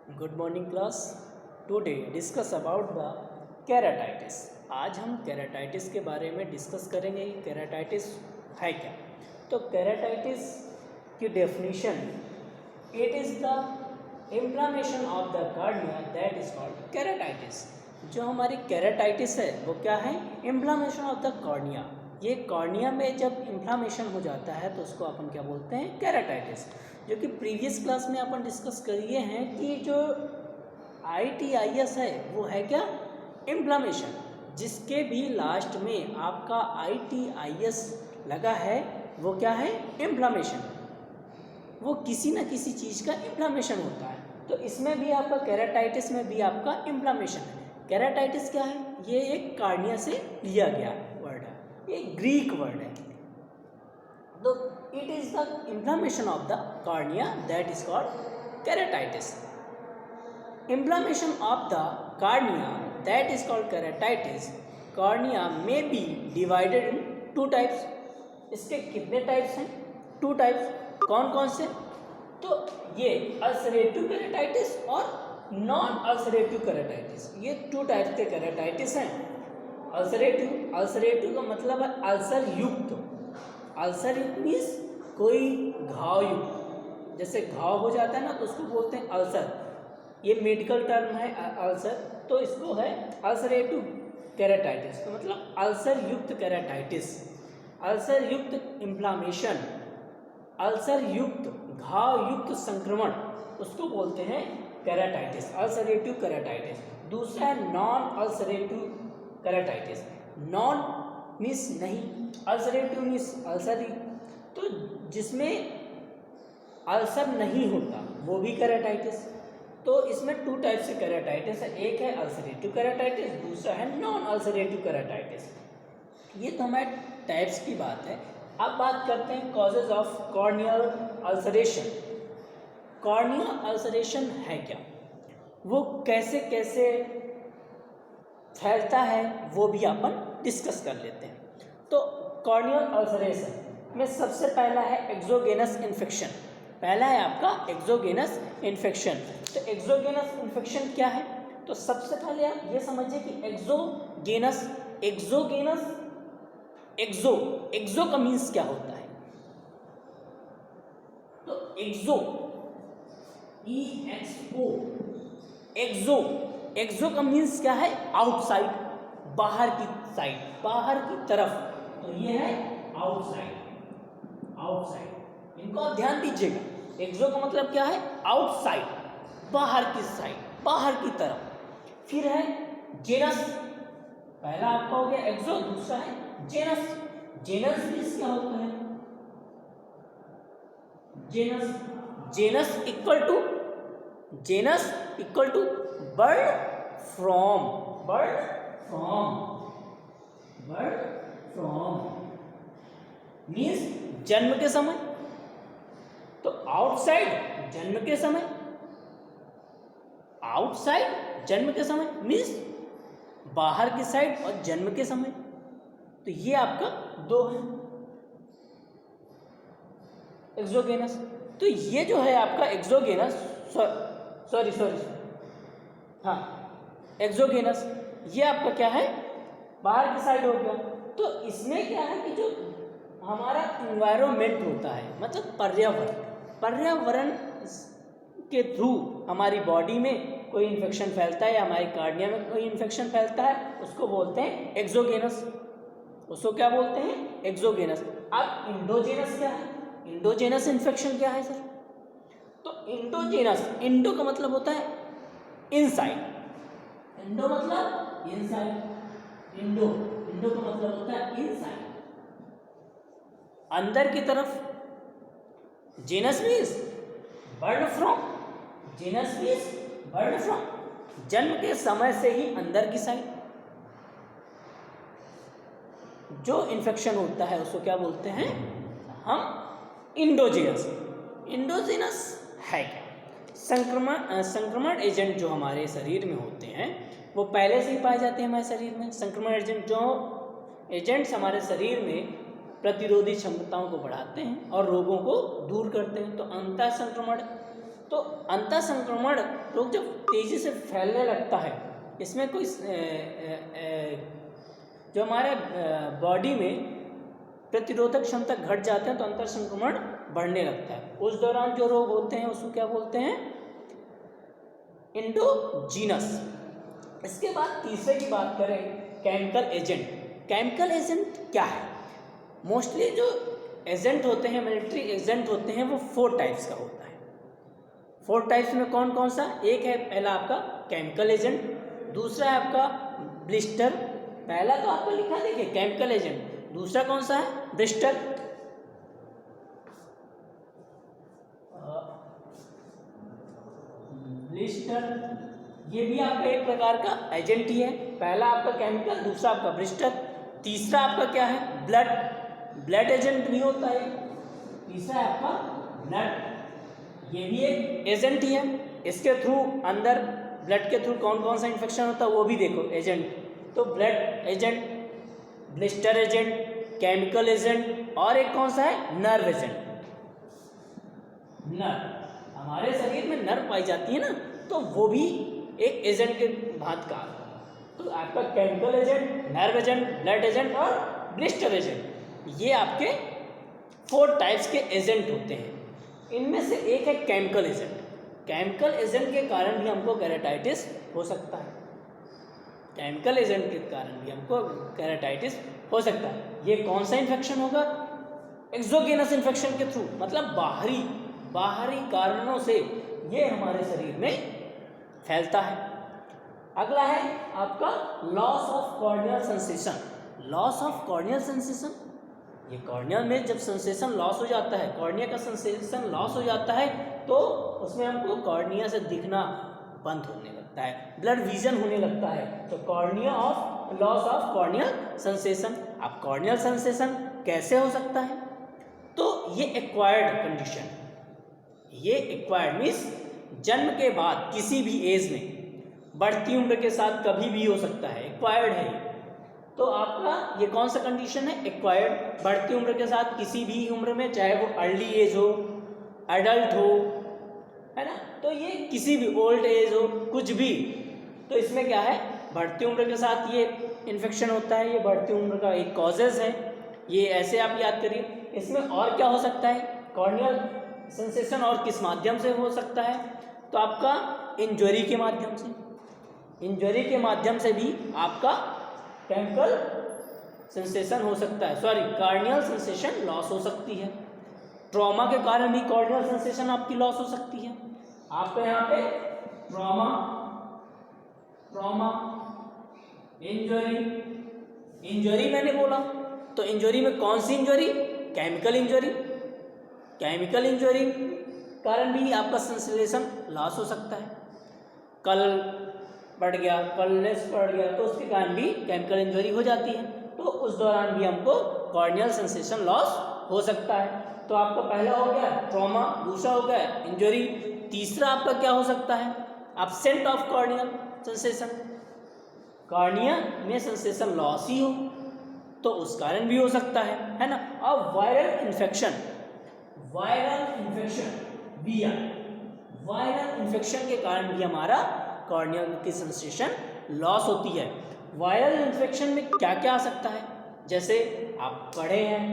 Good morning class. Today discuss about the keratitis. आज हम keratitis के बारे में डिस्कस करेंगे कि केराटाइटिस है क्या। तो केराटाइटिस की definition, it is the inflammation of the cornea that is called keratitis. जो हमारी केराटाइटिस है वो क्या है? Inflammation of the cornea. ये कॉर्निया में जब इन्फ्लामेशन हो जाता है तो उसको अपन क्या बोलते हैं? केराटाइटिस। जो कि प्रीवियस क्लास में अपन डिस्कस करिए हैं कि जो ITIS है वो है क्या? इन्फ्लामेशन। जिसके भी लास्ट में आपका ITIS लगा है वो क्या है? इन्फ्लामेशन। वो किसी न किसी चीज़ का इन्फ्लामेशन होता है। तो इसमें भी आपका केराटाइटिस में भी आपका इन्फ्लामेशन है। केराटाइटिस क्या है? ये एक कार्निया से लिया गया वर्ड है, ये ग्रीक वर्ड है। तो it is the inflammation of the cornea that is called keratitis. Inflammation of the cornea that is called keratitis. Cornea may be divided in two types. इसके कितने टाइप्स हैं? Two types. कौन कौन से? तो ये अल्सरेटिव केराटाइटिस और non ulcerative keratitis, ये टू टाइप्स के केराटाइटिस हैं। अल्सरेटिव का मतलब है अल्सर युक्त। अल्सर मीन्स कोई घाव युक्त, जैसे घाव हो जाता है ना तो उसको बोलते हैं अल्सर। ये मेडिकल टर्म है अल्सर, तो इसको है अल्सरेटिव केराटाइटिस। तो मतलब अल्सर युक्त केराटाइटिस, अल्सर युक्त इन्फ्लामेशन, अल्सर युक्त घाव युक्त संक्रमण, उसको बोलते हैं केराटाइटिस, अल्सरेटिव केराटाइटिस। दूसरा है non ulcerative keratitis. Non means नहीं, अल्सरेटिव मीन्स अल्सर, तो जिसमें अल्सर नहीं होता वो भी केराटाइटिस। तो इसमें टू टाइप से केराटाइटिस है, एक है अल्सरेटिव केराटाइटिस, दूसरा है नॉन अल्सरेटिव केराटाइटिस। ये तो हमारे टाइप्स की बात है। अब बात करते हैं causes of corneal ulceration. Corneal ulceration है क्या, वो कैसे कैसे फैलता है वो भी अपन डिस्कस कर लेते हैं। तो कॉर्नियल अल्सरेशन में सबसे पहला है एक्सोगेनस इन्फेक्शन। पहला है आपका एक्सोगेनस इन्फेक्शन। तो एक्सोगेनस इन्फेक्शन क्या है? तो सबसे पहले आप ये समझिए कि एक्सोगेनस एक्सो का मीन्स क्या होता है? तो एक्सो का मीन्स क्या है? आउटसाइड, बाहर की साइड, बाहर की तरफ। तो ये है आउटसाइड। इनको आप ध्यान दीजिएगा। एक्सो का मतलब क्या है? आउटसाइड, बाहर की साइड, बाहर की तरफ। फिर है जेनस। पहला आपका हो गया एक्सो, दूसरा है जेनस। जेनस मीन्स क्या होता है? Genus equal to birth from means जन्म के समय। तो आउटसाइड जन्म के समय मीन्स बाहर की साइड और जन्म के समय। तो ये आपका दो है एक्सोगेनस। तो ये जो है आपका एक्सोगेनस, एक्सोगेनस, ये आपका क्या है? बाहर की साइड हो गया। तो इसमें क्या है कि जो हमारा इन्वायरमेंट होता है, मतलब पर्यावरण के थ्रू हमारी बॉडी में कोई इन्फेक्शन फैलता है या हमारी कार्डिया में कोई इन्फेक्शन फैलता है, उसको बोलते हैं एक्सोगेनस। उसको क्या बोलते हैं? एक्सोगेनस। अब इंडोजेनस क्या है? इंडोजेनस इन्फेक्शन क्या है सर? तो इंडोजेनस, इंडो का मतलब होता है इनसाइड, इंडो मतलब इनसाइड, इंडो का मतलब होता है इनसाइड, अंदर की तरफ। जेनस मीन्स बर्ड फ्रॉम, जन्म के समय से ही अंदर की साइड जो इन्फेक्शन होता है उसको क्या बोलते हैं हम? इंडोजेनस है क्या? संक्रमण एजेंट जो हमारे शरीर में होते हैं वो पहले से ही पाए जाते हैं हमारे शरीर में। संक्रमण एजेंट्स हमारे शरीर में प्रतिरोधी क्षमताओं को बढ़ाते हैं और रोगों को दूर करते हैं। तो अंतः संक्रमण तो अंतर संक्रमण रोग जब तेज़ी से फैलने लगता है, इसमें कोई जो हमारे बॉडी में प्रतिरोधक क्षमता घट जाते हैं तो अंतर संक्रमण बढ़ने लगता है। उस दौरान जो रोग होते हैं उसको क्या बोलते हैं? इंडोजीनस। इसके बाद तीसरे की बात करें, केमिकल एजेंट। केमिकल एजेंट क्या है? मोस्टली जो एजेंट होते हैं, मिलिट्री एजेंट होते हैं, वो 4 टाइप्स का होता है। 4 टाइप्स में कौन कौन सा? एक है पहला आपका केमिकल एजेंट, दूसरा है आपका ब्लिस्टर। पहला तो आपको लिखा देखिए केमिकल एजेंट, दूसरा कौन सा है? ब्लिस्टर। ब्लिस्टर ये भी आपका एक प्रकार का एजेंट ही है। पहला आपका केमिकल, दूसरा आपका ब्लिस्टर, तीसरा आपका क्या है? ब्लड। ब्लड एजेंट भी होता है। तीसरा है आपका ब्लड, ये भी एक एजेंट ही है। इसके थ्रू अंदर ब्लड के थ्रू कौन कौन सा इन्फेक्शन होता है वो भी देखो एजेंट। तो blood agent, blister agent, chemical agent और एक कौन सा है? Nerve agent. नर्व, हमारे शरीर में नर्व पाई जाती है ना, तो वो भी एक एजेंट के भांत का। तो आपका chemical agent, nerve agent, blood agent और ब्लिस्टर एजेंट, ये आपके 4 टाइप्स के एजेंट होते हैं। इनमें से एक है केमिकल एजेंट। केमिकल एजेंट के कारण भी हमको केराटिटिस हो सकता है। केमिकल एजेंट के कारण भी हमको केराटिटिस हो सकता है। ये कौन सा इन्फेक्शन होगा? एक्सोगेनस इन्फेक्शन के थ्रू, मतलब बाहरी कारणों से ये हमारे शरीर में फैलता है। अगला है आपका loss of corneal sensation. Loss of corneal sensation, ये कॉर्निया में जब सेंसेशन लॉस हो जाता है, कॉर्निया का सेंसेशन लॉस हो जाता है, तो उसमें हमको कॉर्निया से दिखना बंद होने लगता है, ब्लड विजन होने लगता है। तो cornea of loss of corneal sensation. अब कॉर्नियल सेंसेशन कैसे हो सकता है? तो ये एक्वायर्ड कंडीशन, ये एक्वायर्ड मीन्स जन्म के बाद किसी भी एज में, बढ़ती उम्र के साथ कभी भी हो सकता है, एक्वायर्ड है। तो आपका ये कौन सा कंडीशन है? एक्वायर्ड, बढ़ती उम्र के साथ किसी भी उम्र में, चाहे वो अर्ली एज हो, एडल्ट हो, है ना, तो ये किसी भी ओल्ड एज हो, कुछ भी। तो इसमें क्या है? बढ़ती उम्र के साथ ये इन्फेक्शन होता है, ये बढ़ती उम्र का एक कॉजेज है। ये ऐसे आप याद करिए। इसमें और क्या हो सकता है? कॉर्नियल सेंसेशन और किस माध्यम से हो सकता है? तो आपका इंजरी के माध्यम से, इंजरी के माध्यम से भी आपका केमिकल सेंसेशन हो सकता है, सॉरी कॉर्नियल सेंसेशन लॉस हो सकती है। ट्रॉमा के कारण भी कॉर्नियल सेंसेशन आपकी लॉस हो सकती है। आपके यहाँ पे ट्रॉमा, इंजरी मैंने बोला, तो इंजरी में कौन सी injury? Chemical injury. Chemical injury कारण भी आपका सेंसेशन लॉस हो सकता है। कल बढ़ गया, कलनेस बढ़ गया, तो उसके कारण भी केमिकल इंजरी हो जाती है। तो उस दौरान भी हमको कॉर्नियल सेंसेशन लॉस हो सकता है। तो आपका पहला हो गया ट्रॉमा, दूसरा हो गया इंजरी, तीसरा आपका क्या हो सकता है? Absent of corneal sensation, cornea में सेंसेशन लॉस ही हो, तो उस कारण भी हो सकता है ना। अब वायरल इन्फेक्शन वायरल इन्फेक्शन के कारण भी हमारा कॉर्नियल की सेंसेशन लॉस होती है। वायरल इन्फेक्शन में क्या क्या आ सकता है? जैसे आप पढ़े हैं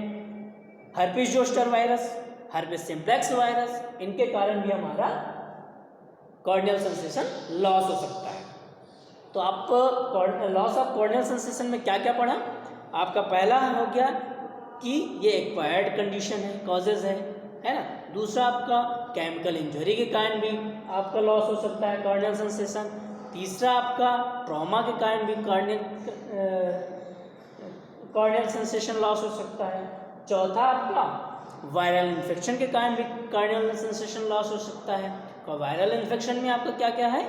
herpes zoster virus, herpes simplex virus, इनके कारण भी हमारा कॉर्नियल सेंसेशन लॉस हो सकता है। तो आप लॉस ऑफ कॉर्नियल सेंसेशन में क्या क्या पढ़ा? आपका पहला हो गया कि ये एक्वायर्ड कंडीशन है, कॉजेज है ना। दूसरा आपका केमिकल इंजरी के कारण भी आपका लॉस हो सकता है कॉर्नियल सेंसेशन। तीसरा आपका ट्रॉमा के कारण भी कॉर्नियल सेंसेशन लॉस हो सकता है। चौथा आपका वायरल इन्फेक्शन के कारण भी कॉर्नियल सेंसेशन लॉस हो सकता है। और वायरल इन्फेक्शन में आपका क्या क्या है?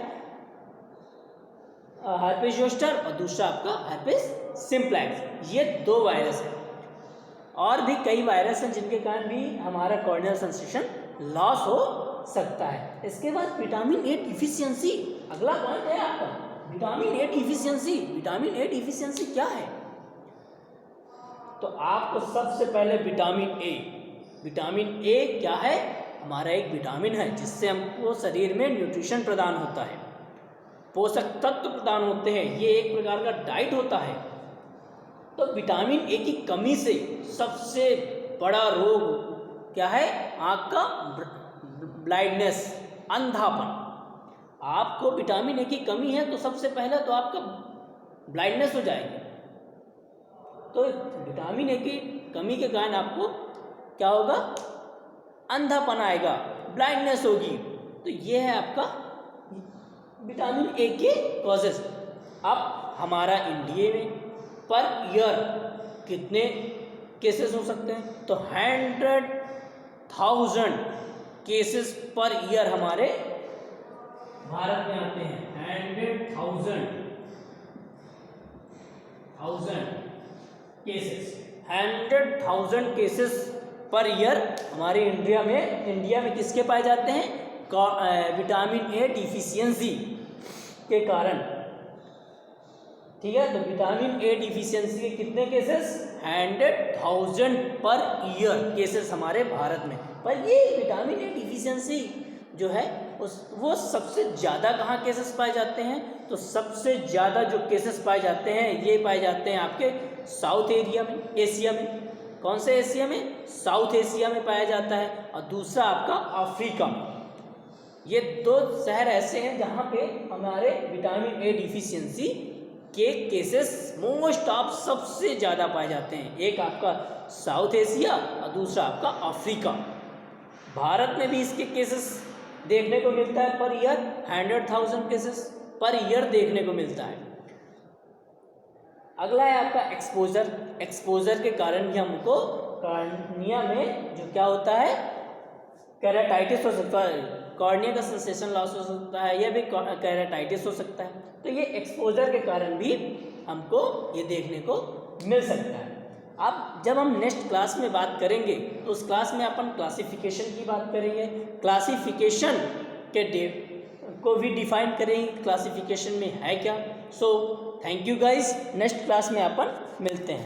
हर्पिस जोस्टर और दूसरा आपका हर्पिस सिम्प्लेक्स, ये 2 वायरस हैं। और भी कई वायरस हैं जिनके कारण भी हमारा कॉर्नियल सेंसेशन लॉस हो सकता है। इसके बाद विटामिन ए डिफिशियंसी, अगला पॉइंट है आपका vitamin A deficiency. Vitamin A deficiency क्या है? तो आपको सबसे पहले विटामिन ए क्या है? हमारा एक विटामिन है जिससे हमको शरीर में न्यूट्रिशन प्रदान होता है, पोषक तत्व प्रदान होते हैं, ये एक प्रकार का डाइट होता है। तो विटामिन ए की कमी से सबसे बड़ा रोग क्या है? आँख का ब्लाइंडनेस, अंधापन। आपको विटामिन ए की कमी है तो सबसे पहले तो आपका ब्लाइंडनेस हो जाएगी। तो विटामिन ए की कमी के कारण आपको क्या होगा? अंधापन आएगा, ब्लाइंडनेस होगी। तो ये है आपका विटामिन ए के कॉजेस। अब हमारा इंडिया में पर ईयर कितने केसेस हो सकते हैं? तो 100,000 केसेस पर ईयर हमारे भारत में आते हैं। 100,000 केसेस पर ईयर हमारे इंडिया में किसके पाए जाते हैं? विटामिन ए डिफिशियंसी के कारण। ठीक है, तो विटामिन ए डिफिशियंसी के कितने केसेस? 100,000 पर ईयर केसेस हमारे भारत में। पर ये विटामिन ए डिफिशियंसी जो है वो सबसे ज़्यादा कहाँ केसेस पाए जाते हैं? तो सबसे ज़्यादा जो केसेस पाए जाते हैं ये पाए जाते हैं आपके साउथ एरिया में, एशिया में। कौन से एशिया में? साउथ एशिया में पाया जाता है। और दूसरा आपका अफ्रीका में। ये दो शहर ऐसे हैं जहाँ पे हमारे विटामिन ए डिफिशियंसी के केसेस मोस्ट ऑफ सबसे ज़्यादा पाए जाते हैं। एक आपका साउथ एशिया और दूसरा आपका अफ्रीका। भारत में भी इसके केसेस देखने को मिलता है per year. 100,000 cases per year देखने को मिलता है। अगला है आपका एक्सपोजर। एक्सपोजर के कारण भी हमको कॉर्निया में जो क्या होता है? केराटाइटिस हो सकता है, कॉर्निया का सेंसेशन लॉस हो सकता है, यह भी केराटाइटिस हो सकता है। तो ये एक्सपोजर के कारण भी हमको ये देखने को मिल सकता है। अब जब हम नेक्स्ट क्लास में बात करेंगे तो उस क्लास में अपन क्लासिफिकेशन की बात करेंगे। क्लासिफिकेशन के को भी डिफाइन करेंगे, क्लासिफिकेशन में है क्या। So thank you guys, next class में अपन मिलते हैं।